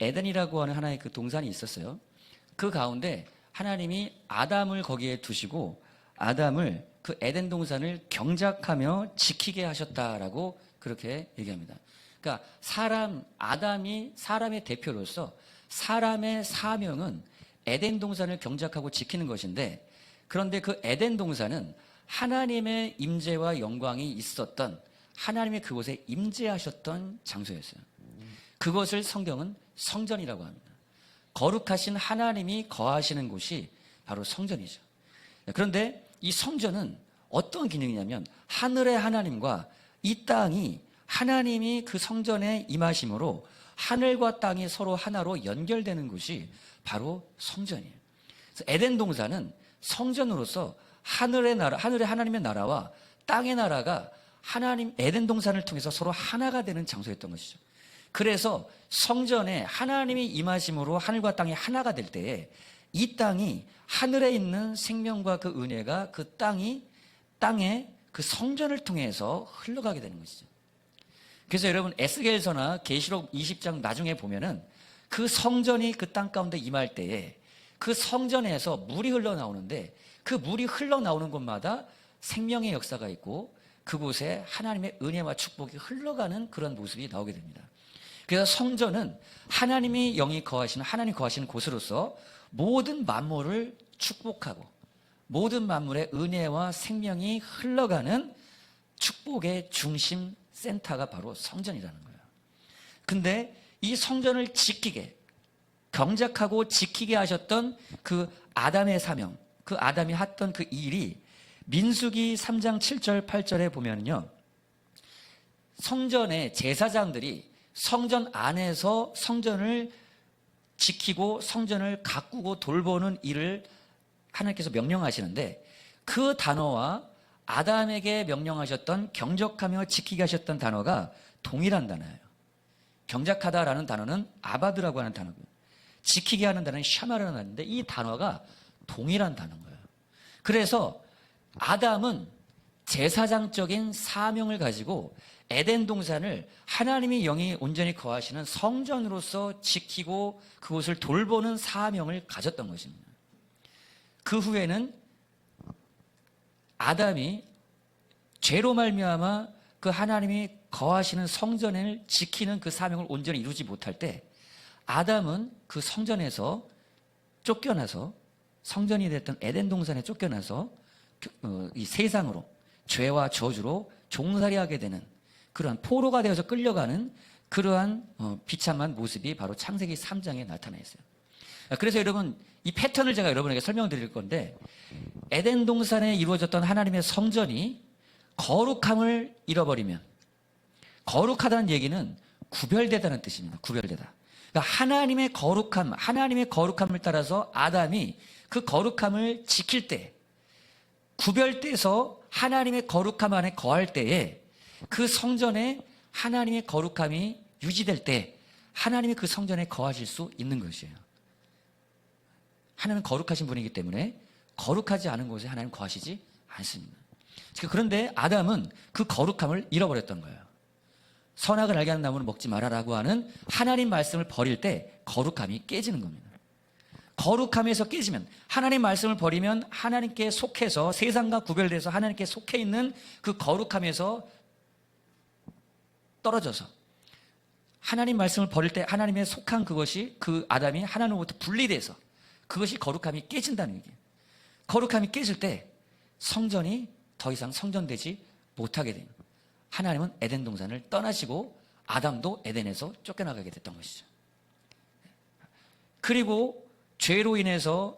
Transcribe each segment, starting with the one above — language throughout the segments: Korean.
에덴이라고 하는 하나의 그 동산이 있었어요. 그 가운데 하나님이 아담을 거기에 두시고 아담을 그 에덴 동산을 경작하며 지키게 하셨다라고 그렇게 얘기합니다. 그러니까 아담이 사람의 대표로서 사람의 사명은 에덴 동산을 경작하고 지키는 것인데, 그런데 그 에덴 동산은 하나님의 임재와 영광이 있었던, 하나님의 그곳에 임재하셨던 장소였어요. 그것을 성경은 성전이라고 합니다. 거룩하신 하나님이 거하시는 곳이 바로 성전이죠. 그런데 이 성전은 어떤 기능이냐면, 하늘의 하나님과 이 땅이, 하나님이 그 성전에 임하심으로 하늘과 땅이 서로 하나로 연결되는 곳이 바로 성전이에요. 그래서 에덴 동산은 성전으로서 하늘의 하나님의 나라와 땅의 나라가 에덴 동산을 통해서 서로 하나가 되는 장소였던 것이죠. 그래서 성전에 하나님이 임하심으로 하늘과 땅이 하나가 될 때에 이 땅이, 하늘에 있는 생명과 그 은혜가 그 땅에 그 성전을 통해서 흘러가게 되는 것이죠. 그래서 여러분, 에스겔서나 계시록 20장 나중에 보면은 그 성전이 그 땅 가운데 임할 때에 그 성전에서 물이 흘러나오는데, 그 물이 흘러나오는 곳마다 생명의 역사가 있고 그곳에 하나님의 은혜와 축복이 흘러가는 그런 모습이 나오게 됩니다. 그래서 성전은 하나님이 영이 거하시는, 하나님 거하시는 곳으로서 모든 만물을 축복하고 모든 만물의 은혜와 생명이 흘러가는 축복의 중심 센터가 바로 성전이라는 거예요. 근데 이 성전을 지키게, 경작하고 지키게 하셨던 그 아담의 사명, 그 아담이 했던 그 일이 민수기 3장 7절 8절에 보면요, 성전의 제사장들이 성전 안에서 성전을 지키고 성전을 가꾸고 돌보는 일을 하나님께서 명령하시는데, 그 단어와 아담에게 명령하셨던 경작하며 지키게 하셨던 단어가 동일한 단어예요. 경작하다라는 단어는 아바드라고 하는 단어고요, 지키게 하는 단어는 샤마라는 단어인데 이 단어가 동일한 단어인 거예요. 그래서 아담은 제사장적인 사명을 가지고 에덴 동산을 하나님이 영이 온전히 거하시는 성전으로서 지키고 그곳을 돌보는 사명을 가졌던 것입니다. 그 후에는 아담이 죄로 말미암아 그 하나님이 거하시는 성전을 지키는 그 사명을 온전히 이루지 못할 때, 아담은 그 성전에서 쫓겨나서, 성전이 됐던 에덴 동산에 쫓겨나서 이 세상으로 죄와 저주로 종살이하게 되는 그러한, 포로가 되어서 끌려가는 그러한 비참한 모습이 바로 창세기 3장에 나타나 있어요. 그래서 여러분, 이 패턴을 제가 여러분에게 설명드릴 건데, 에덴 동산에 이루어졌던 하나님의 성전이 거룩함을 잃어버리면, 거룩하다는 얘기는 구별되다는 뜻입니다. 구별되다. 그러니까 하나님의 거룩함을 따라서 아담이 그 거룩함을 지킬 때, 구별돼서 하나님의 거룩함 안에 거할 때에 그 성전에 하나님의 거룩함이 유지될 때 하나님이 그 성전에 거하실 수 있는 것이에요. 하나님은 거룩하신 분이기 때문에 거룩하지 않은 곳에 하나님 거하시지 않습니다. 그런데 아담은 그 거룩함을 잃어버렸던 거예요. 선악을 알게 하는 나무는 먹지 말아라고 하는 하나님 말씀을 버릴 때 거룩함이 깨지는 겁니다. 거룩함에서 깨지면, 하나님 말씀을 버리면 하나님께 속해서, 세상과 구별돼서 하나님께 속해 있는 그 거룩함에서 떨어져서, 하나님 말씀을 버릴 때 하나님의 속한 그것이, 그 아담이 하나님으로부터 분리돼서 그것이 거룩함이 깨진다는 얘기예요. 거룩함이 깨질 때 성전이 더 이상 성전되지 못하게 됩니다. 하나님은 에덴 동산을 떠나시고 아담도 에덴에서 쫓겨나가게 됐던 것이죠. 그리고 죄로 인해서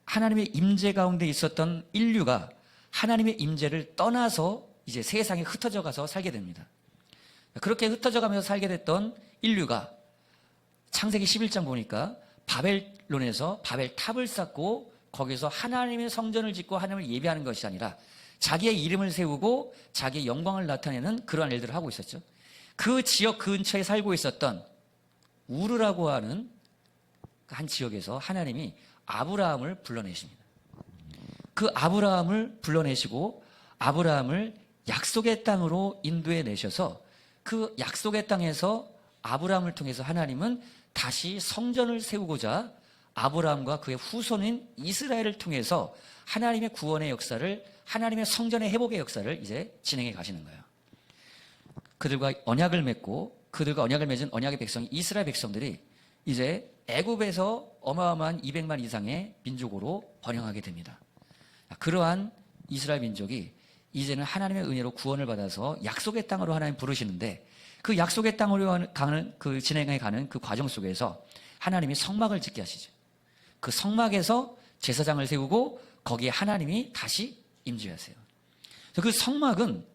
하나님의 임재 가운데 있었던 인류가 하나님의 임재를 떠나서 이제 세상에 흩어져 가서 살게 됩니다. 그렇게 흩어져 가면서 살게 됐던 인류가 창세기 11장 보니까 바벨론에서 바벨탑을 쌓고 거기서 하나님의 성전을 짓고 하나님을 예배하는 것이 아니라 자기의 이름을 세우고 자기의 영광을 나타내는 그러한 일들을 하고 있었죠. 그 지역 근처에 살고 있었던 우르라고 하는 한 지역에서 하나님이 아브라함을 불러내십니다. 그 아브라함을 불러내시고 아브라함을 약속의 땅으로 인도해 내셔서 그 약속의 땅에서 아브라함을 통해서 하나님은 다시 성전을 세우고자 아브라함과 그의 후손인 이스라엘을 통해서 하나님의 구원의 역사를, 하나님의 성전의 회복의 역사를 이제 진행해 가시는 거예요. 그들과 언약을 맺고 그들과 언약을 맺은 언약의 백성 이스라엘 백성들이 이제 애굽에서 어마어마한 200만 이상의 민족으로 번영하게 됩니다. 그러한 이스라엘 민족이 이제는 하나님의 은혜로 구원을 받아서 약속의 땅으로 하나님 부르시는데, 그 약속의 땅으로 가는 그 진행해 가는 그 과정 속에서 하나님이 성막을 짓게 하시죠. 그 성막에서 제사장을 세우고 거기에 하나님이 다시 임재하세요. 그 성막은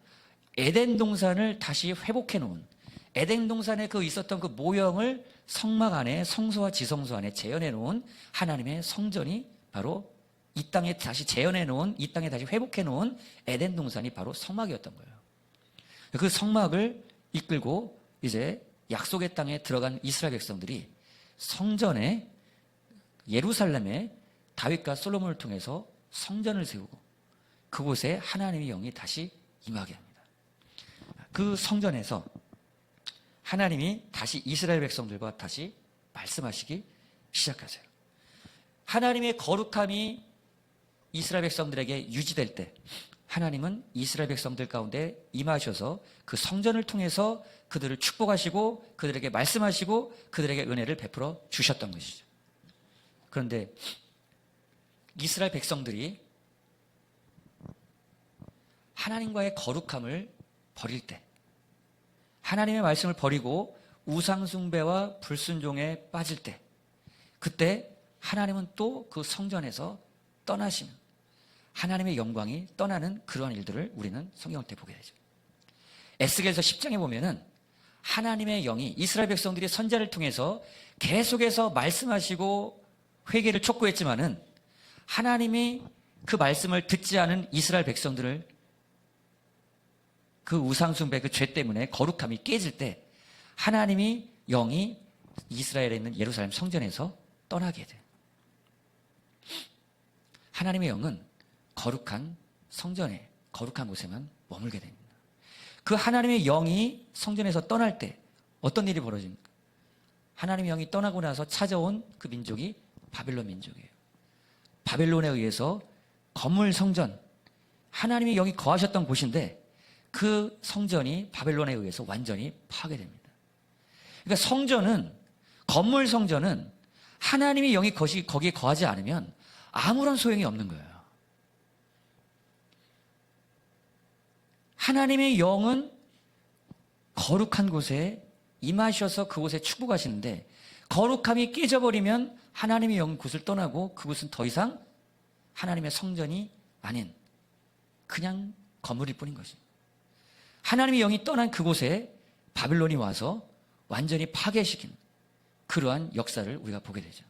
에덴 동산을 다시 회복해 놓은, 에덴 동산에 그 있었던 그 모형을 성막 안에, 성소와 지성소 안에 재현해 놓은 하나님의 성전이 바로 이 땅에 다시 재현해 놓은, 이 땅에 다시 회복해 놓은 에덴 동산이 바로 성막이었던 거예요. 그 성막을 이끌고 이제 약속의 땅에 들어간 이스라엘 백성들이 성전에, 예루살렘에 다윗과 솔로몬을 통해서 성전을 세우고 그곳에 하나님의 영이 다시 임하게 합니다. 그 성전에서 하나님이 다시 이스라엘 백성들과 다시 말씀하시기 시작하세요. 하나님의 거룩함이 이스라엘 백성들에게 유지될 때 하나님은 이스라엘 백성들 가운데 임하셔서 그 성전을 통해서 그들을 축복하시고 그들에게 말씀하시고 그들에게 은혜를 베풀어 주셨던 것이죠. 그런데 이스라엘 백성들이 하나님과의 거룩함을 버릴 때, 하나님의 말씀을 버리고 우상숭배와 불순종에 빠질 때, 그때 하나님은 또 그 성전에서 떠나시는, 하나님의 영광이 떠나는 그런 일들을 우리는 성경을 때 보게 되죠. 에스겔서 10장에 보면은 하나님의 영이 이스라엘 백성들이 선지자를 통해서 계속해서 말씀하시고 회개를 촉구했지만은 하나님이 그 말씀을 듣지 않은 이스라엘 백성들을 그 우상숭배 그 죄 때문에 거룩함이 깨질 때 하나님이 영이 이스라엘에 있는 예루살렘 성전에서 떠나게 돼요. 하나님의 영은 거룩한 성전에, 거룩한 곳에만 머물게 됩니다. 그 하나님의 영이 성전에서 떠날 때 어떤 일이 벌어집니까? 하나님의 영이 떠나고 나서 찾아온 그 민족이 바벨론 민족이에요. 바벨론에 의해서 건물 성전, 하나님의 영이 거하셨던 곳인데 그 성전이 바벨론에 의해서 완전히 파괴됩니다. 그러니까 성전은, 건물 성전은 하나님의 영이 거기에 거하지 않으면 아무런 소용이 없는 거예요. 하나님의 영은 거룩한 곳에 임하셔서 그곳에 축복하시는데 거룩함이 깨져버리면 하나님의 영은 곳을 떠나고 그곳은 더 이상 하나님의 성전이 아닌 그냥 건물일 뿐인 것입니다. 하나님의 영이 떠난 그곳에 바빌론이 와서 완전히 파괴시키는 그러한 역사를 우리가 보게 되죠.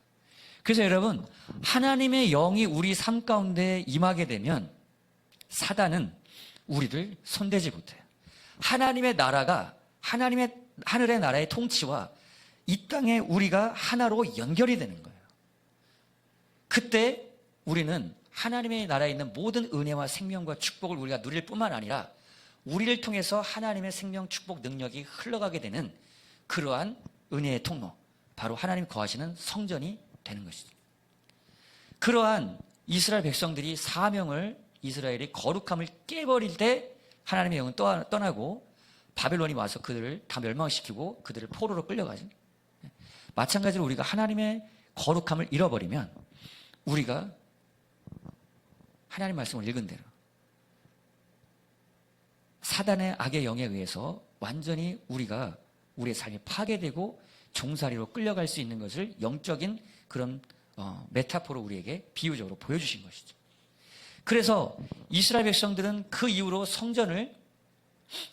그래서 여러분, 하나님의 영이 우리 삶 가운데 임하게 되면 사단은 우리를 손대지 못해요. 하나님의 나라가, 하나님의 하늘의 나라의 통치와 이 땅에 우리가 하나로 연결이 되는 거예요. 그때 우리는 하나님의 나라에 있는 모든 은혜와 생명과 축복을 우리가 누릴 뿐만 아니라 우리를 통해서 하나님의 생명, 축복, 능력이 흘러가게 되는 그러한 은혜의 통로, 바로 하나님 거하시는 성전이 되는 것이죠. 그러한 이스라엘 백성들이 사명을, 이스라엘이 거룩함을 깨버릴 때 하나님의 영은 떠나고 바벨론이 와서 그들을 다 멸망시키고 그들을 포로로 끌려가죠. 마찬가지로 우리가 하나님의 거룩함을 잃어버리면 우리가 하나님 말씀을 읽은 대로 사단의 악의 영에 의해서 완전히 우리가 우리의 삶이 파괴되고 종살이로 끌려갈 수 있는 것을 영적인 그런 메타포로 우리에게 비유적으로 보여주신 것이죠. 그래서 이스라엘 백성들은 그 이후로 성전을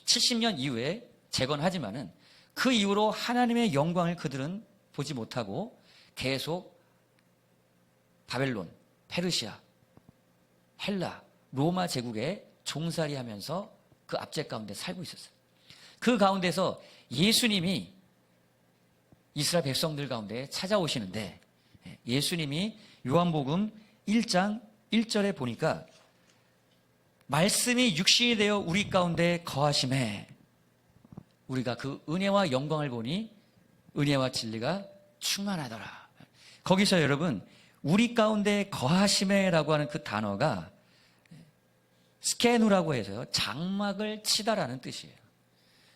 70년 이후에 재건하지만은 그 이후로 하나님의 영광을 그들은 보지 못하고 계속 바벨론, 페르시아, 헬라, 로마 제국에 종살이하면서 그 압제 가운데 살고 있었어요. 그 가운데서 예수님이 이스라엘 백성들 가운데 찾아오시는데 예수님이 요한복음 1장 1절에 보니까 말씀이 육신이 되어 우리 가운데 거하심에 우리가 그 은혜와 영광을 보니 은혜와 진리가 충만하더라. 거기서 여러분 우리 가운데 거하심에라고 하는 그 단어가 스케누라고 해서요, 장막을 치다라는 뜻이에요.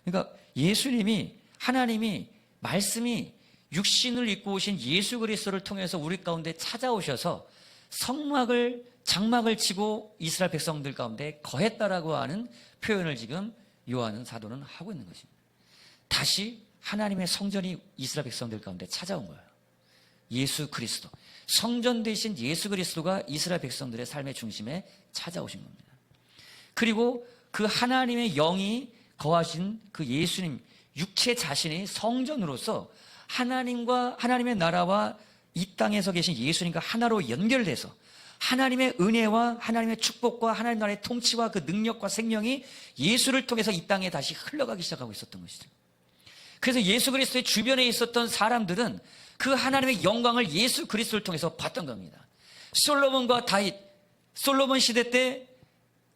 그러니까 예수님이, 하나님이, 말씀이 육신을 입고 오신 예수 그리스도를 통해서 우리 가운데 찾아오셔서 장막을 치고 이스라엘 백성들 가운데 거했다라고 하는 표현을 지금 요한 사도는 하고 있는 것입니다. 다시 하나님의 성전이 이스라엘 백성들 가운데 찾아온 거예요. 예수 그리스도, 성전 되신 예수 그리스도가 이스라엘 백성들의 삶의 중심에 찾아오신 겁니다. 그리고 그 하나님의 영이 거하신 그 예수님, 육체 자신이 성전으로서 하나님과, 하나님의 나라와 이 땅에서 계신 예수님과 하나로 연결돼서 하나님의 은혜와 하나님의 축복과 하나님 나라의 통치와 그 능력과 생명이 예수를 통해서 이 땅에 다시 흘러가기 시작하고 있었던 것이죠. 그래서 예수 그리스도의 주변에 있었던 사람들은 그 하나님의 영광을 예수 그리스도를 통해서 봤던 겁니다. 솔로몬과 다윗, 솔로몬 시대 때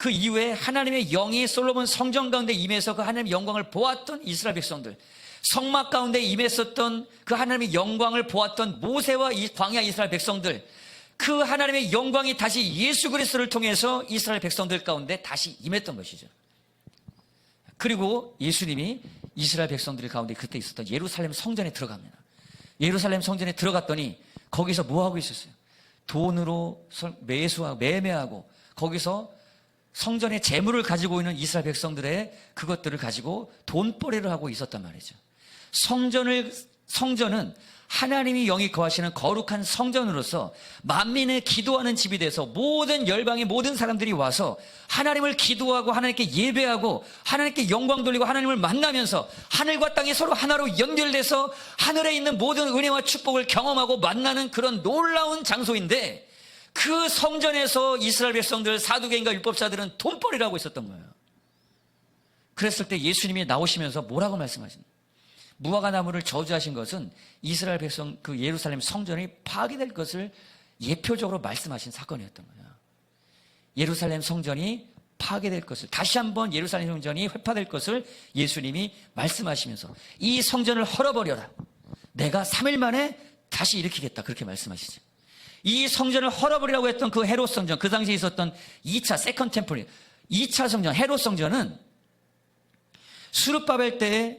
그 이후에 하나님의 영이 솔로몬 성전 가운데 임해서 그 하나님의 영광을 보았던 이스라엘 백성들, 성막 가운데 임했었던 그 하나님의 영광을 보았던 모세와 이 광야 이스라엘 백성들, 그 하나님의 영광이 다시 예수 그리스도를 통해서 이스라엘 백성들 가운데 다시 임했던 것이죠. 그리고 예수님이 이스라엘 백성들 가운데 그때 있었던 예루살렘 성전에 들어갑니다. 예루살렘 성전에 들어갔더니 거기서 뭐 하고 있었어요? 돈으로 매매하고 거기서 성전의 재물을 가지고 있는 이스라엘 백성들의 그것들을 가지고 돈벌이를 하고 있었단 말이죠. 성전은 하나님이 영이 거하시는 거룩한 성전으로서 만민의 기도하는 집이 돼서 모든 열방의 모든 사람들이 와서 하나님을 기도하고 하나님께 예배하고 하나님께 영광 돌리고 하나님을 만나면서 하늘과 땅이 서로 하나로 연결돼서 하늘에 있는 모든 은혜와 축복을 경험하고 만나는 그런 놀라운 장소인데, 그 성전에서 이스라엘 백성들, 사두개인과 율법사들은 돈벌이를 하고 있었던 거예요. 그랬을 때 예수님이 나오시면서 뭐라고 말씀하십니까? 무화과 나무를 저주하신 것은 이스라엘 백성, 그 예루살렘 성전이 파괴될 것을 예표적으로 말씀하신 사건이었던 거예요. 예루살렘 성전이 파괴될 것을, 다시 한번 예루살렘 성전이 회파될 것을 예수님이 말씀하시면서 이 성전을 헐어버려라, 내가 3일 만에 다시 일으키겠다, 그렇게 말씀하시죠. 이 성전을 헐어버리라고 했던 그 헤롯 성전, 그 당시에 있었던 2차 세컨 템플, 2차 성전, 헤롯 성전은 수르바벨 때에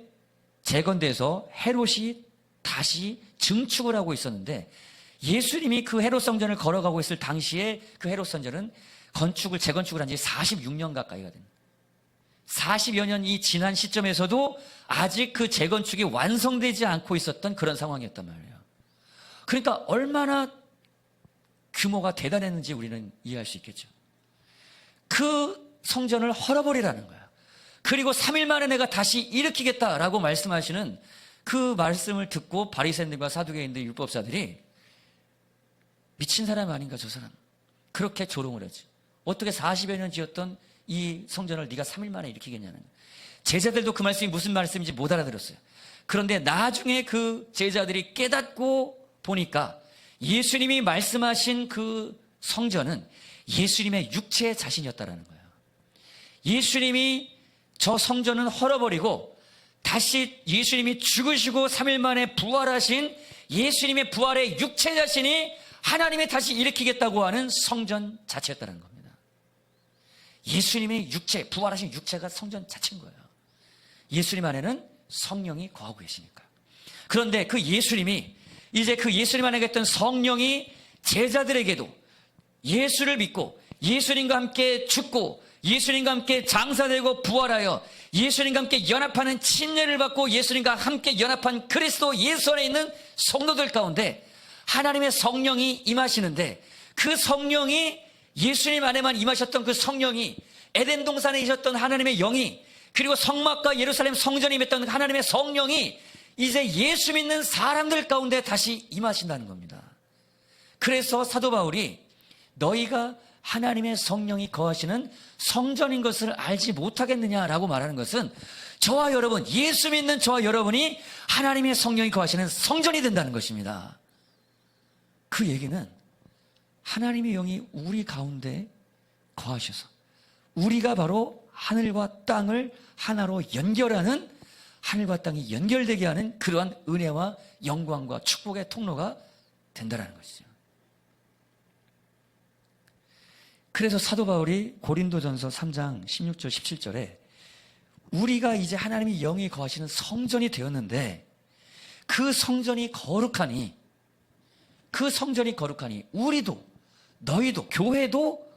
재건돼서 헤롯이 다시 증축을 하고 있었는데, 예수님이 그 헤롯 성전을 걸어가고 있을 당시에 그 헤롯 성전은 재건축을 한 지 46년 가까이가 됩니다. 40여 년이 지난 시점에서도 아직 그 재건축이 완성되지 않고 있었던 그런 상황이었단 말이에요. 그러니까 얼마나 규모가 대단했는지 우리는 이해할 수 있겠죠. 그 성전을 헐어버리라는 거야. 그리고 3일 만에 내가 다시 일으키겠다라고 말씀하시는 그 말씀을 듣고 바리새인들과 사두개인들, 율법사들이 미친 사람 아닌가 저 사람, 그렇게 조롱을 하지. 어떻게 40여 년 지었던 이 성전을 네가 3일 만에 일으키겠냐는 거야. 제자들도 그 말씀이 무슨 말씀인지 못 알아들었어요. 그런데 나중에 그 제자들이 깨닫고 보니까 예수님이 말씀하신 그 성전은 예수님의 육체 자신이었다라는 거예요. 예수님이 저 성전은 헐어버리고 다시 예수님이 죽으시고 3일 만에 부활하신 예수님의 부활의 육체 자신이 하나님이 다시 일으키겠다고 하는 성전 자체였다는 겁니다. 예수님의 육체, 부활하신 육체가 성전 자체인 거예요. 예수님 안에는 성령이 거하고 계시니까. 그런데 그 예수님이, 이제 그 예수님 안에 있던 성령이 제자들에게도 예수를 믿고 예수님과 함께 죽고 예수님과 함께 장사되고 부활하여 예수님과 함께 연합하는 친례를 받고 예수님과 함께 연합한 그리스도 예수 안에 있는 성도들 가운데 하나님의 성령이 임하시는데, 그 성령이, 예수님 안에만 임하셨던 그 성령이, 에덴 동산에 계셨던 하나님의 영이, 그리고 성막과 예루살렘 성전에 임했던 하나님의 성령이 이제 예수 믿는 사람들 가운데 다시 임하신다는 겁니다. 그래서 사도 바울이 너희가 하나님의 성령이 거하시는 성전인 것을 알지 못하겠느냐라고 말하는 것은, 저와 여러분, 예수 믿는 저와 여러분이 하나님의 성령이 거하시는 성전이 된다는 것입니다. 그 얘기는 하나님의 영이 우리 가운데 거하셔서 우리가 바로 하늘과 땅을 하나로 연결하는 하늘과 땅이 연결되게 하는 그러한 은혜와 영광과 축복의 통로가 된다는 것이죠. 그래서 사도 바울이 고린도전서 3장 16절 17절에 우리가 이제 하나님의 영이 거하시는 성전이 되었는데 그 성전이 거룩하니 우리도 너희도 교회도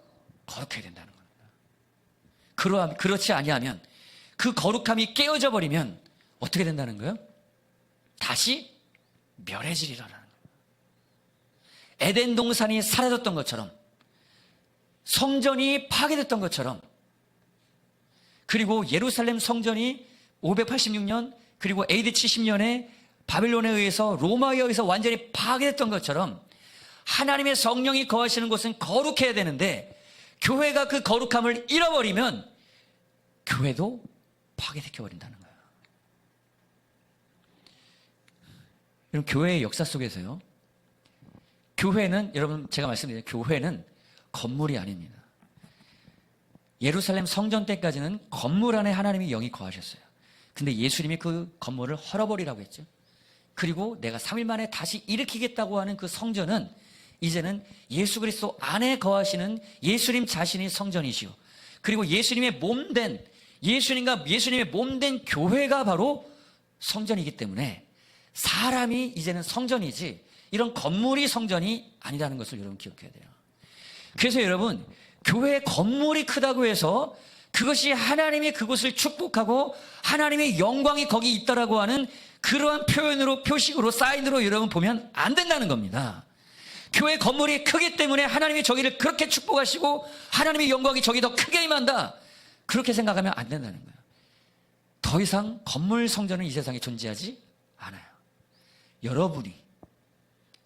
거룩해야 된다는 겁니다. 그렇지 아니하면 그 거룩함이 깨어져 버리면 어떻게 된다는 거예요? 다시 멸해지리라는 거예요. 에덴 동산이 사라졌던 것처럼, 성전이 파괴됐던 것처럼, 그리고 예루살렘 성전이 586년 그리고 AD 70년에 바빌론에 의해서 로마에 의해서 완전히 파괴됐던 것처럼 하나님의 성령이 거하시는 곳은 거룩해야 되는데 교회가 그 거룩함을 잃어버리면 교회도 파괴시켜버린다는 거예요. 여러분, 교회의 역사 속에서요, 교회는, 여러분 제가 말씀드린 교회는 건물이 아닙니다. 예루살렘 성전 때까지는 건물 안에 하나님의 영이 거하셨어요. 근데 예수님이 그 건물을 헐어버리라고 했죠. 그리고 내가 3일 만에 다시 일으키겠다고 하는 그 성전은 이제는 예수 그리스도 안에 거하시는 예수님 자신이 성전이시오. 그리고 예수님의 몸된 교회가 바로 성전이기 때문에 사람이 이제는 성전이지 이런 건물이 성전이 아니라는 것을 여러분 기억해야 돼요. 그래서 여러분, 교회 건물이 크다고 해서 그것이 하나님이 그곳을 축복하고 하나님의 영광이 거기 있다라고 하는 그러한 표현으로, 표식으로, 사인으로 여러분 보면 안 된다는 겁니다. 교회 건물이 크기 때문에 하나님이 저기를 그렇게 축복하시고 하나님의 영광이 저기 더 크게 임한다, 그렇게 생각하면 안 된다는 거예요. 더 이상 건물 성전은 이 세상에 존재하지 않아요. 여러분이,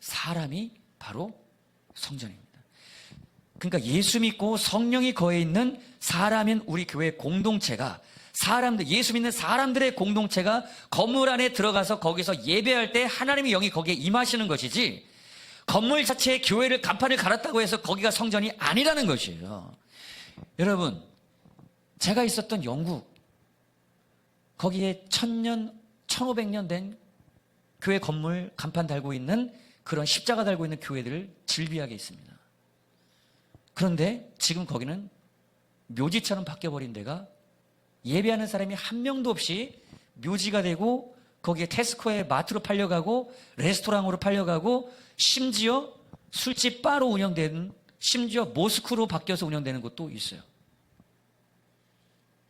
사람이 바로 성전입니다. 그러니까 예수 믿고 성령이 거해 있는 사람인 우리 교회 공동체가, 예수 믿는 사람들의 공동체가 건물 안에 들어가서 거기서 예배할 때 하나님의 영이 거기에 임하시는 것이지, 건물 자체에 교회를 간판을 갈았다고 해서 거기가 성전이 아니라는 것이에요. 여러분, 제가 있었던 영국, 거기에 1000년, 1500년 된 교회 건물 간판 달고 있는 그런 십자가 달고 있는 교회들을 질비하게 있습니다. 그런데 지금 거기는 묘지처럼 바뀌어버린 데가 예배하는 사람이 한 명도 없이 묘지가 되고, 거기에 테스코에 마트로 팔려가고 레스토랑으로 팔려가고, 심지어 술집 바로 운영되는, 심지어 모스크로 바뀌어서 운영되는 곳도 있어요.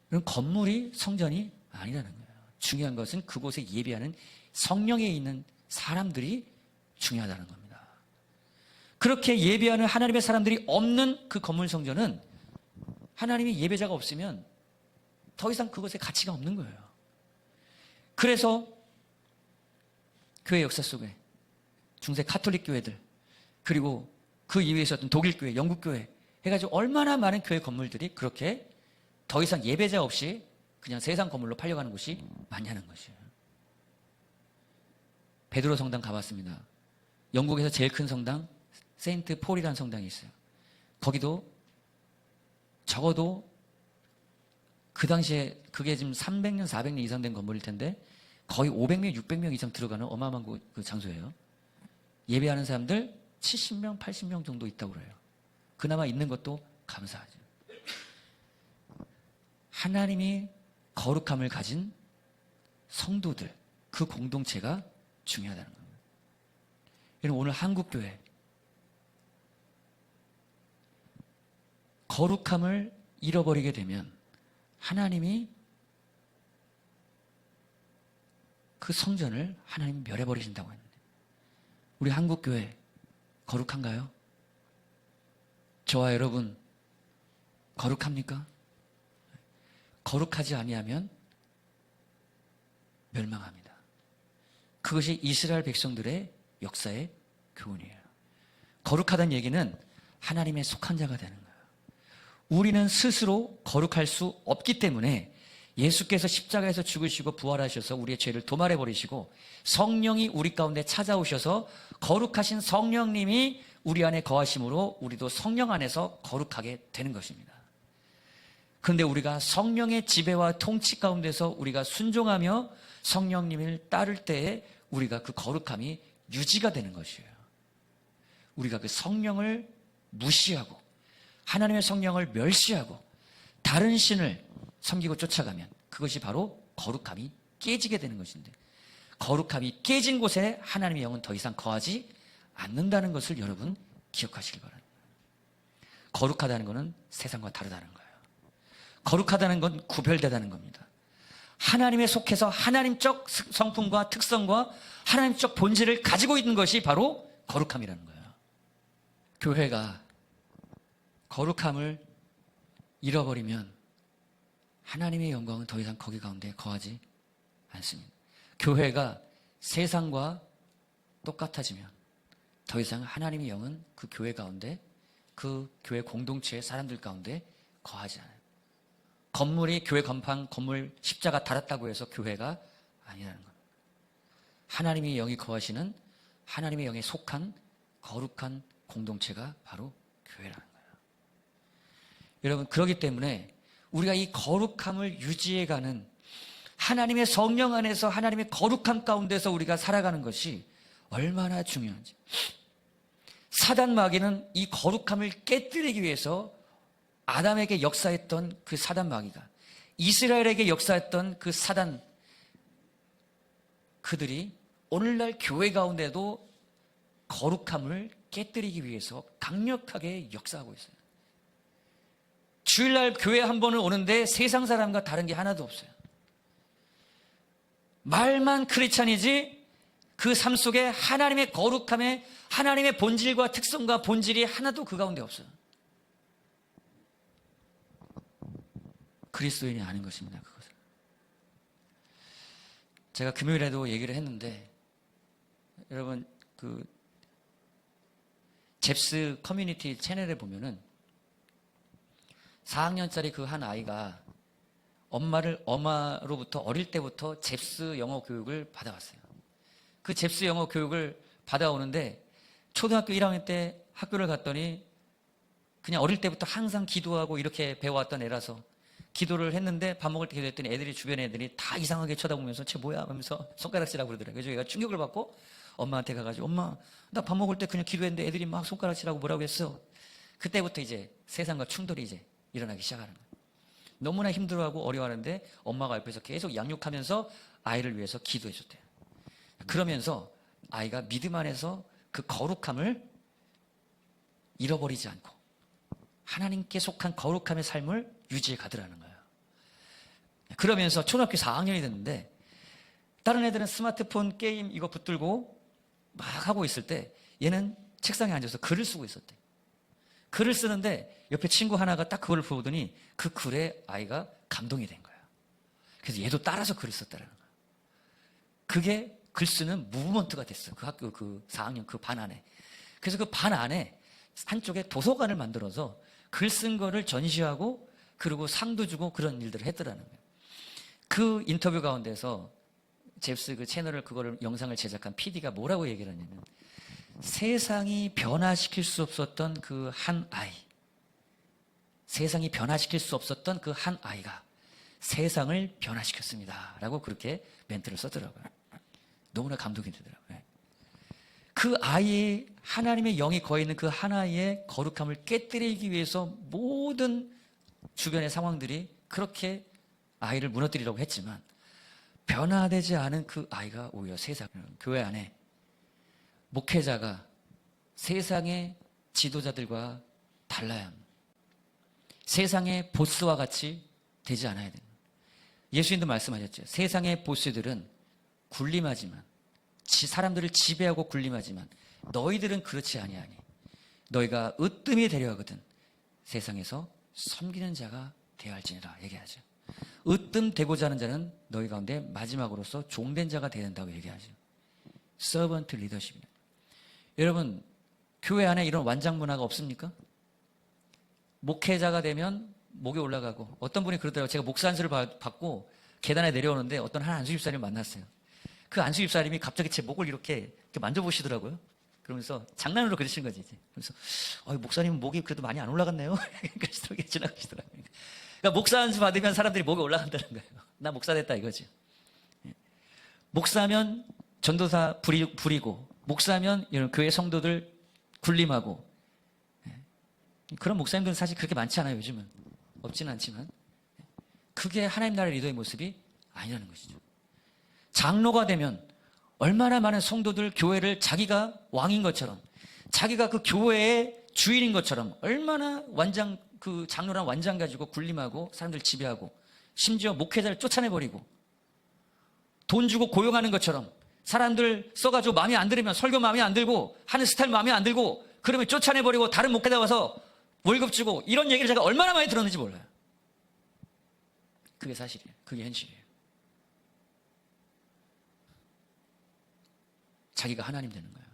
그럼 건물이 성전이 아니라는 거예요. 중요한 것은 그곳에 예배하는 성령에 있는 사람들이 중요하다는 겁니다. 그렇게 예배하는 하나님의 사람들이 없는 그 건물 성전은 하나님의 예배자가 없으면 더 이상 그것에 가치가 없는 거예요. 그래서 교회 역사 속에 중세 카톨릭 교회들, 그리고 그 이후에 있었던 독일 교회, 영국 교회 해가지고 얼마나 많은 교회 건물들이 그렇게 더 이상 예배자 없이 그냥 세상 건물로 팔려가는 곳이 많냐는 것이에요. 베드로 성당 가봤습니다. 영국에서 제일 큰 성당 세인트 폴이라는 성당이 있어요. 거기도 적어도 그 당시에 그게 지금 300년, 400년 이상 된 건물일 텐데 거의 500명, 600명 이상 들어가는 어마어마한 그 장소예요. 예배하는 사람들 70명, 80명 정도 있다고 그래요. 그나마 있는 것도 감사하죠. 하나님이 거룩함을 가진 성도들, 그 공동체가 중요하다는 겁니다. 여러분, 오늘 한국교회 거룩함을 잃어버리게 되면 하나님이 그 성전을 하나님이 멸해버리신다고 했는데, 우리 한국교회 거룩한가요? 저와 여러분 거룩합니까? 거룩하지 아니하면 멸망합니다. 그것이 이스라엘 백성들의 역사의 교훈이에요. 거룩하다는 얘기는 하나님의 속한 자가 되는 거예요. 우리는 스스로 거룩할 수 없기 때문에 예수께서 십자가에서 죽으시고 부활하셔서 우리의 죄를 도말해버리시고 성령이 우리 가운데 찾아오셔서 거룩하신 성령님이 우리 안에 거하심으로 우리도 성령 안에서 거룩하게 되는 것입니다. 그런데 우리가 성령의 지배와 통치 가운데서 우리가 순종하며 성령님을 따를 때에 우리가 그 거룩함이 유지가 되는 것이에요. 우리가 그 성령을 무시하고 하나님의 성령을 멸시하고 다른 신을 섬기고 쫓아가면 그것이 바로 거룩함이 깨지게 되는 것인데, 거룩함이 깨진 곳에 하나님의 영은 더 이상 거하지 않는다는 것을 여러분 기억하시길 바랍니다. 거룩하다는 것은 세상과 다르다는 거예요. 거룩하다는 건 구별되다는 겁니다. 하나님에 속해서 하나님적 성품과 특성과 하나님적 본질을 가지고 있는 것이 바로 거룩함이라는 거예요. 교회가 거룩함을 잃어버리면 하나님의 영광은 더 이상 거기 가운데 거하지 않습니다. 교회가 세상과 똑같아지면 더 이상 하나님의 영은 그 교회 가운데, 그 교회 공동체의 사람들 가운데 거하지 않아요. 건물이 교회 건판, 건물 십자가 달았다고 해서 교회가 아니라는 겁니다. 하나님의 영이 거하시는, 하나님의 영에 속한 거룩한 공동체가 바로 교회라는 거예요. 여러분, 그렇기 때문에 우리가 이 거룩함을 유지해가는, 하나님의 성령 안에서 하나님의 거룩함 가운데서 우리가 살아가는 것이 얼마나 중요한지. 사단 마귀는 이 거룩함을 깨뜨리기 위해서 아담에게 역사했던 그 사단 마귀가, 이스라엘에게 역사했던 그 사단, 그들이 오늘날 교회 가운데도 거룩함을 깨뜨리기 위해서 강력하게 역사하고 있어요. 주일날 교회 한 번을 오는데 세상 사람과 다른 게 하나도 없어요. 말만 크리스찬이지 그 삶 속에 하나님의 거룩함에 하나님의 본질과 특성과 본질이 하나도 그 가운데 없어요. 그리스도인이 아닌 것입니다. 그것은. 제가 금요일에도 얘기를 했는데, 여러분 그 잽스 커뮤니티 채널에 보면은 4학년짜리 그 한 아이가 엄마로부터 어릴 때부터 잽스 영어 교육을 받아왔어요. 그 잽스 영어 교육을 받아오는데 초등학교 1학년 때 학교를 갔더니 그냥 어릴 때부터 항상 기도하고 이렇게 배워왔던 애라서 기도를 했는데 밥 먹을 때 기도했더니 애들이, 주변 애들이 다 이상하게 쳐다보면서 쟤 뭐야 하면서 손가락질하고 그러더라고요. 그래서 얘가 충격을 받고 엄마한테 가가지고, 엄마, 나 밥 먹을 때 그냥 기도했는데 애들이 막 손가락질하고 뭐라고 했어. 그때부터 이제 세상과 충돌이 이제 일어나기 시작하는 거예요. 너무나 힘들어하고 어려워하는데 엄마가 옆에서 계속 양육하면서 아이를 위해서 기도해줬대요. 그러면서 아이가 믿음 안에서 그 거룩함을 잃어버리지 않고 하나님께 속한 거룩함의 삶을 유지해 가더라는 거예요. 그러면서 초등학교 4학년이 됐는데 다른 애들은 스마트폰 게임 이거 붙들고 막 하고 있을 때 얘는 책상에 앉아서 글을 쓰고 있었대. 글을 쓰는데 옆에 친구 하나가 딱 그걸 보더니 그 글에 아이가 감동이 된 거예요. 그래서 얘도 따라서 글을 썼다는 거예요. 그게 글 쓰는 무브먼트가 됐어요. 그 학교 그 4학년 그 반 안에. 그래서 그 반 안에 한쪽에 도서관을 만들어서 글 쓴 거를 전시하고 그리고 상도 주고 그런 일들을 했더라는 거예요. 그 인터뷰 가운데서 잽스 그 채널을 그거를 영상을 제작한 PD가 뭐라고 얘기를 하냐면, 세상이 변화시킬 수 없었던 그 한 아이, 세상이 변화시킬 수 없었던 그 한 아이가 세상을 변화시켰습니다 라고 그렇게 멘트를 썼더라고요. 너무나 감동이 되더라고요. 그 아이의 하나님의 영이 거해있는 그 한 아이의 거룩함을 깨뜨리기 위해서 모든 주변의 상황들이 그렇게 아이를 무너뜨리려고 했지만 변화되지 않은 그 아이가 오히려 세상, 교회 안에 목회자가 세상의 지도자들과 달라야 합니다. 세상의 보스와 같이 되지 않아야 됩니다. 예수님도 말씀하셨죠. 세상의 보스들은 군림하지만, 사람들을 지배하고 군림하지만 너희들은 그렇지 아니하니 너희가 으뜸이 되려 하거든 세상에서 섬기는 자가 되어야 할지니라 얘기하죠. 으뜸 되고자 하는 자는 너희 가운데 마지막으로서 종된 자가 되어야 된다고 얘기하죠. 서번트 리더십입니다. 여러분, 교회 안에 이런 완장 문화가 없습니까? 목회자가 되면 목이 올라가고, 어떤 분이 그러더라고요. 제가 목사 안수를 받고 계단에 내려오는데 어떤 한 안수 집사님을 만났어요. 그 안수 집사님이 갑자기 제 목을 이렇게 만져보시더라고요. 그러면서 장난으로 그러시는 거지. 그래서 목사님은 목이 그래도 많이 안 올라갔네요. 그렇게 지나가시더라고요. 그러니까 목사 안수 받으면 사람들이 목이 올라간다는 거예요. 나 목사 됐다 이거지. 목사면 전도사 부리고, 목사면 이런 교회 성도들 군림하고, 그런 목사님들은 사실 그렇게 많지 않아요. 요즘은 없지는 않지만, 그게 하나님 나라의 리더의 모습이 아니라는 것이죠. 장로가 되면 얼마나 많은 성도들, 교회를 자기가 왕인 것처럼, 자기가 그 교회의 주인인 것처럼 얼마나 그 장로란 완장 가지고 군림하고 사람들 지배하고, 심지어 목회자를 쫓아내버리고, 돈 주고 고용하는 것처럼 사람들 써가지고 마음에 안 들으면, 설교 마음에 안 들고 하는 스타일 마음에 안 들고 그러면 쫓아내버리고 다른 목회자 와서 월급 주고, 이런 얘기를 제가 얼마나 많이 들었는지 몰라요. 그게 사실이에요. 그게 현실이에요. 자기가 하나님 되는 거예요.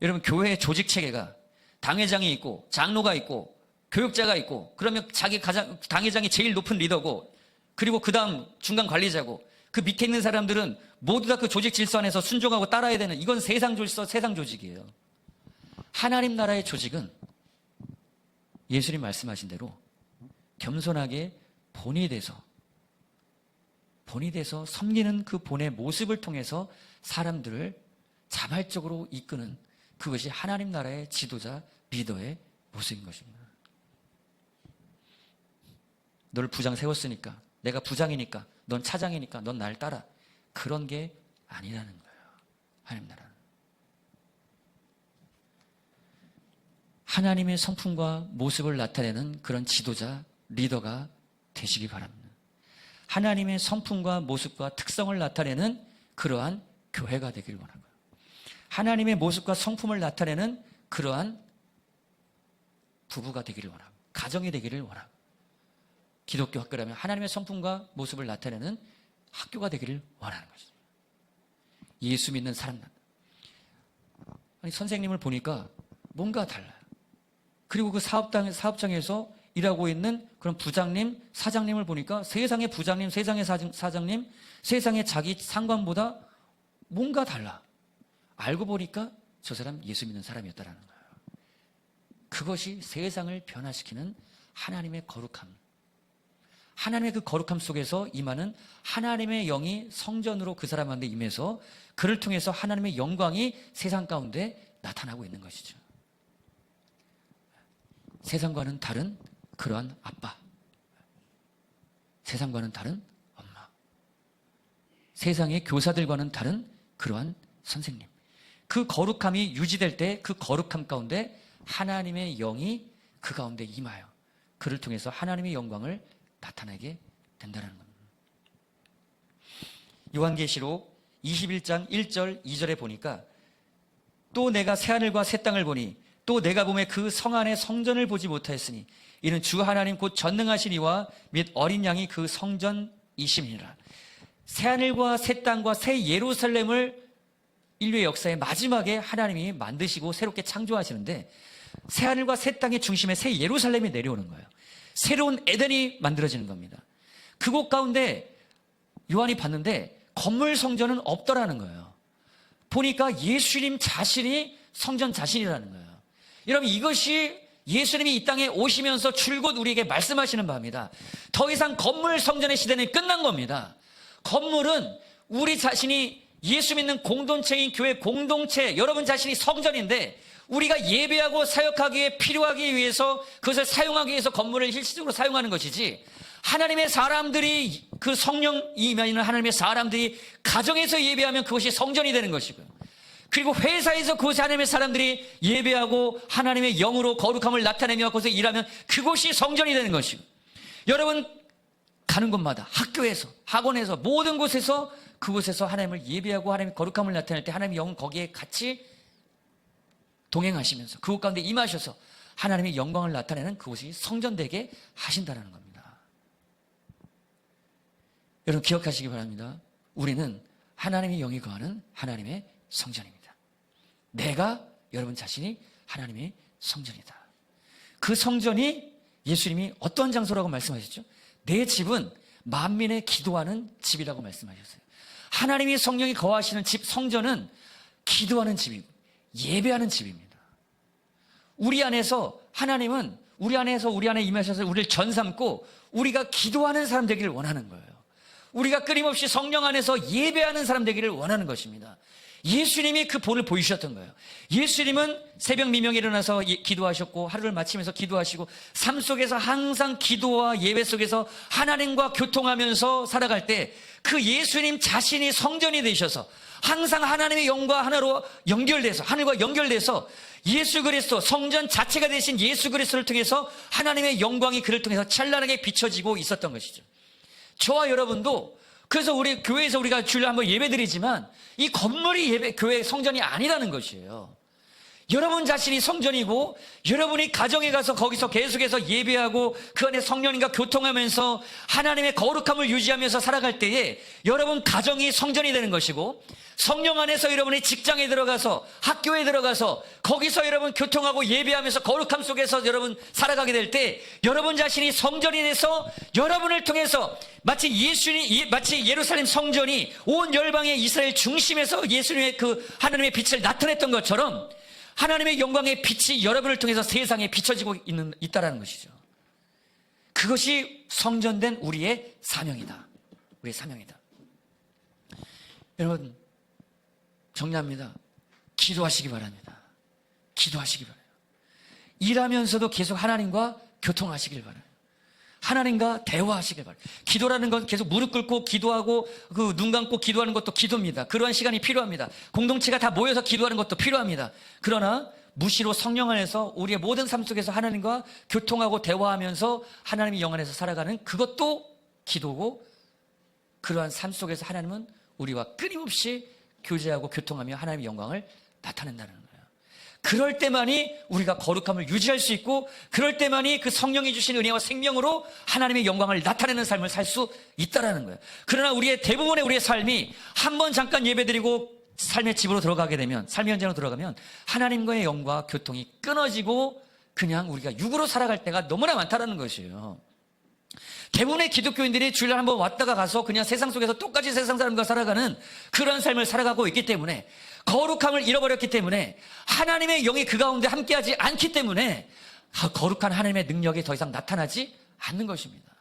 여러분, 교회의 조직 체계가 당회장이 있고 장로가 있고 교육자가 있고, 그러면 당회장이 제일 높은 리더고, 그리고 그 다음 중간 관리자고, 그 밑에 있는 사람들은 모두 다 그 조직 질서 안에서 순종하고 따라야 되는, 이건 세상 질서, 세상 조직이에요. 하나님 나라의 조직은 예수님 말씀하신 대로 겸손하게 본이 돼서 섬기는 그 본의 모습을 통해서 사람들을 자발적으로 이끄는, 그것이 하나님 나라의 지도자, 리더의 모습인 것입니다. 너를 부장 세웠으니까, 내가 부장이니까, 넌 차장이니까 넌 날 따라, 그런 게 아니라는 거예요. 하나님 나라는 하나님의 성품과 모습을 나타내는 그런 지도자, 리더가 되시기 바랍니다. 하나님의 성품과 모습과 특성을 나타내는 그러한 교회가 되기를 원하고요. 하나님의 모습과 성품을 나타내는 그러한 부부가 되기를 원하고, 가정이 되기를 원하고, 기독교 학교라면 하나님의 성품과 모습을 나타내는 학교가 되기를 원하는 것입니다. 예수 믿는 사람, 아니 선생님을 보니까 뭔가 달라요. 그리고 그 사업장에서 일하고 있는 그런 부장님, 사장님을 보니까 세상의 부장님, 세상의 사장님, 세상의 자기 상관보다 뭔가 달라. 알고 보니까 저 사람 예수 믿는 사람이었다는 거예요. 그것이 세상을 변화시키는 하나님의 거룩함, 하나님의 그 거룩함 속에서 임하는 하나님의 영이 성전으로 그 사람한테 임해서 그를 통해서 하나님의 영광이 세상 가운데 나타나고 있는 것이죠. 세상과는 다른 그러한 아빠, 세상과는 다른 엄마, 세상의 교사들과는 다른 그러한 선생님, 그 거룩함이 유지될 때 그 거룩함 가운데 하나님의 영이 그 가운데 임하여 그를 통해서 하나님의 영광을 나타나게 된다는 겁니다. 요한계시록 21장 1절 2절에 보니까, 또 내가 새하늘과 새 땅을 보니 또 내가 보매 그 성 안에 성전을 보지 못하였으니 이는 주 하나님 곧 전능하신 이와 및 어린 양이 그 성전이심이니라. 새하늘과 새 땅과 새 예루살렘을 인류의 역사의 마지막에 하나님이 만드시고 새롭게 창조하시는데, 새하늘과 새 땅의 중심에 새 예루살렘이 내려오는 거예요. 새로운 에덴이 만들어지는 겁니다. 그곳 가운데 요한이 봤는데 건물 성전은 없더라는 거예요. 보니까 예수님 자신이 성전 자신이라는 거예요. 여러분, 이것이 예수님이 이 땅에 오시면서 줄곧 우리에게 말씀하시는 바입니다. 더 이상 건물 성전의 시대는 끝난 겁니다. 건물은 우리 자신이 예수 믿는 공동체인 교회 공동체, 여러분 자신이 성전인데, 우리가 예배하고 사역하기 위해 필요하기 위해서 그것을 사용하기 위해서 건물을 일시적으로 사용하는 것이지, 하나님의 사람들이, 그 성령이 임하는 하나님의 사람들이 가정에서 예배하면 그것이 성전이 되는 것이고요. 그리고 회사에서 그것이 하나님의 사람들이 예배하고 하나님의 영으로 거룩함을 나타내며 거기서 일하면 그곳이 성전이 되는 것이고, 여러분 가는 곳마다, 학교에서, 학원에서, 모든 곳에서 그곳에서 하나님을 예배하고 하나님의 거룩함을 나타낼 때 하나님의 영은 거기에 같이 동행하시면서 그곳 가운데 임하셔서 하나님의 영광을 나타내는 그곳이 성전되게 하신다는 겁니다. 여러분 기억하시기 바랍니다. 우리는 하나님의 영이 거하는 하나님의 성전입니다. 내가, 여러분 자신이 하나님의 성전이다. 그 성전이 예수님이 어떠한 장소라고 말씀하셨죠? 내 집은 만민의 기도하는 집이라고 말씀하셨어요. 하나님의 성령이 거하시는 집, 성전은 기도하는 집이고 예배하는 집입니다. 우리 안에서 하나님은 우리 안에 임하셔서 우리를 전삼고 우리가 기도하는 사람 되기를 원하는 거예요. 우리가 끊임없이 성령 안에서 예배하는 사람 되기를 원하는 것입니다. 예수님이 그 본을 보여주셨던 거예요. 예수님은 새벽 미명에 일어나서 기도하셨고 하루를 마치면서 기도하시고 삶 속에서 항상 기도와 예배 속에서 하나님과 교통하면서 살아갈 때 그 예수님 자신이 성전이 되셔서 항상 하나님의 영과 하나로 연결돼서 하늘과 연결돼서 예수 그리스도 성전 자체가 되신 예수 그리스도를 통해서 하나님의 영광이 그를 통해서 찬란하게 비춰지고 있었던 것이죠. 저와 여러분도 그래서 우리 교회에서 우리가 주일날 한번 예배드리지만 이 건물이 교회 성전이 아니라는 것이에요. 여러분 자신이 성전이고 여러분이 가정에 가서 거기서 계속해서 예배하고 그 안에 성령님과 교통하면서 하나님의 거룩함을 유지하면서 살아갈 때에 여러분 가정이 성전이 되는 것이고 성령 안에서 여러분이 직장에 들어가서 학교에 들어가서 거기서 여러분 교통하고 예배하면서 거룩함 속에서 여러분 살아가게 될 때 여러분 자신이 성전이 돼서 여러분을 통해서 마치 예루살렘 성전이 온 열방의 이스라엘 중심에서 예수님의 그 하나님의 빛을 나타냈던 것처럼 하나님의 영광의 빛이 여러분을 통해서 세상에 비춰지고 있다는 것이죠. 그것이 성전된 우리의 사명이다. 우리의 사명이다. 여러분 정리합니다. 기도하시기 바랍니다. 기도하시기 바라요. 일하면서도 계속 하나님과 교통하시길 바라요. 하나님과 대화하시길 바라요. 기도라는 건 계속 무릎 꿇고 기도하고 그 눈 감고 기도하는 것도 기도입니다. 그러한 시간이 필요합니다. 공동체가 다 모여서 기도하는 것도 필요합니다. 그러나 무시로 성령 안에서 우리의 모든 삶 속에서 하나님과 교통하고 대화하면서 하나님의 영 안에서 살아가는 그것도 기도고 그러한 삶 속에서 하나님은 우리와 끊임없이 교제하고 교통하며 하나님의 영광을 나타낸다는 거예요. 그럴 때만이 우리가 거룩함을 유지할 수 있고 그럴 때만이 그 성령이 주신 은혜와 생명으로 하나님의 영광을 나타내는 삶을 살 수 있다는 거예요. 그러나 대부분의 우리의 삶이 한번 잠깐 예배드리고 삶의 집으로 들어가게 되면 삶의 현장으로 들어가면 하나님과의 영과 교통이 끊어지고 그냥 우리가 육으로 살아갈 때가 너무나 많다는 것이에요. 대부분의 기독교인들이 주일날 한번 왔다가 가서 그냥 세상 속에서 똑같이 세상 사람과 살아가는 그런 삶을 살아가고 있기 때문에 거룩함을 잃어버렸기 때문에 하나님의 영이 그 가운데 함께하지 않기 때문에 거룩한 하나님의 능력이 더 이상 나타나지 않는 것입니다.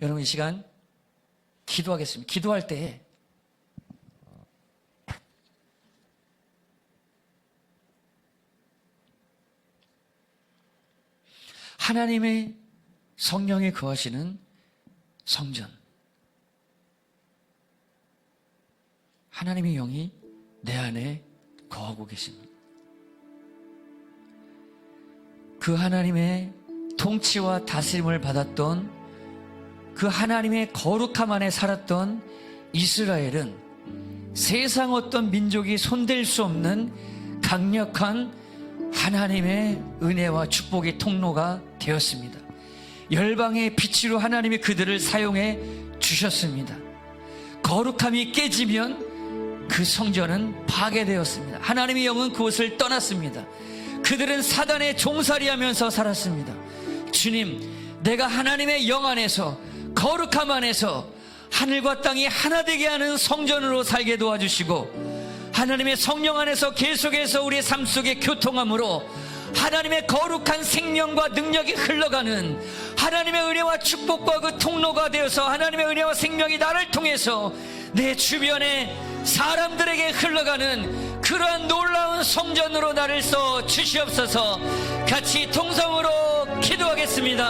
여러분 이 시간 기도하겠습니다. 기도할 때 하나님의 성령이 거하시는 성전, 하나님의 영이 내 안에 거하고 계십니다. 그 하나님의 통치와 다스림을 받았던 그 하나님의 거룩함 안에 살았던 이스라엘은 세상 어떤 민족이 손댈 수 없는 강력한 하나님의 은혜와 축복의 통로가 되었습니다. 열방의 빛으로 하나님이 그들을 사용해 주셨습니다. 거룩함이 깨지면 그 성전은 파괴되었습니다. 하나님의 영은 그곳을 떠났습니다. 그들은 사단의 종살이하면서 살았습니다. 주님, 내가 하나님의 영 안에서 거룩함 안에서 하늘과 땅이 하나 되게 하는 성전으로 살게 도와주시고 하나님의 성령 안에서 계속해서 우리의 삶 속에 교통함으로 하나님의 거룩한 생명과 능력이 흘러가는 하나님의 은혜와 축복과 그 통로가 되어서 하나님의 은혜와 생명이 나를 통해서 내 주변에 사람들에게 흘러가는 그러한 놀라운 성전으로 나를 써 주시옵소서. 같이 통성으로 기도하겠습니다.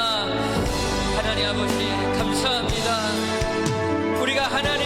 하나님 아버지 감사합니다. 우리가 하나님